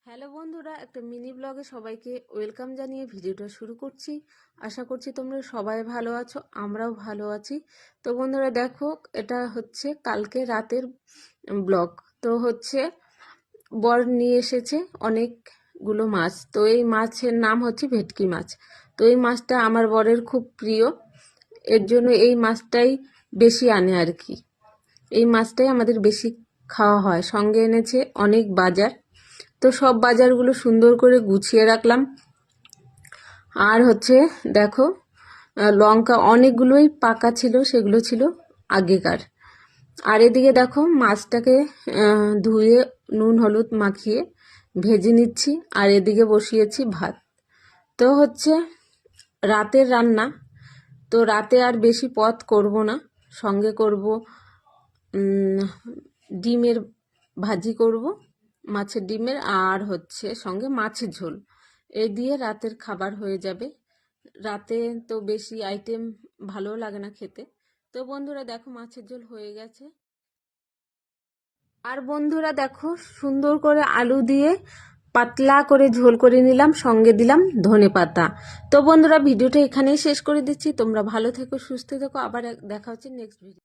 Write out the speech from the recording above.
Hello বন্ধুরা, একটা mini ব্লগে সবাইকে ওয়েলকাম জানিয়ে ভিডিওটা শুরু করছি। আশা করছি তোমরা সবাই ভালো আছো, আমরাও ভালো আছি। তো বন্ধুরা দেখো, এটা হচ্ছে কালকে রাতের ব্লগ। তো হচ্ছে বর নিয়ে এসেছে অনেকগুলো মাছ। তো এই মাছের নাম হচ্ছে ভেটকি মাছ। তো এই মাছটা আমার বরের খুব প্রিয়, এর জন্য এই মাছটাই বেশি আনে আর কি। এই মাছটাই আমাদের বেশি খাওয়া হয়। সঙ্গে এনেছে অনেক বাজার। তো সব বাজারগুলো সুন্দর করে গুছিয়ে রাখলাম। আর হচ্ছে দেখো, লঙ্কা অনেকগুলোই পাকা ছিল, সেগুলো ছিল আগেকার। আর এদিকে দেখো মাছটাকে ধুয়ে নুন হলুদ মাখিয়ে ভেজে নিচ্ছি। আর এদিকে বসিয়েছি ভাত। তো হচ্ছে রাতের রান্না। তো রাতে আর বেশি পদ করব না, সঙ্গে করব ডিমের ভাজি করব, মাছের ডিমের, আর হচ্ছে সঙ্গে মাছের ঝোল। এই দিয়ে রাতের খাবার হয়ে যাবে। রাতে তো বেশি আইটেম ভালো লাগে না খেতে। তো বন্ধুরা দেখো, মাছের ঝোল হয়ে গেছে। আর বন্ধুরা দেখো, সুন্দর করে আলু দিয়ে পাতলা করে ঝোল করে নিলাম, সঙ্গে দিলাম ধনেপাতা। তো বন্ধুরা ভিডিওটা এখানেই শেষ করে দিচ্ছি। তোমরা ভালো থেকো, সুস্থ থেকো। আবার দেখা হচ্ছে নেক্সট ভিডিও।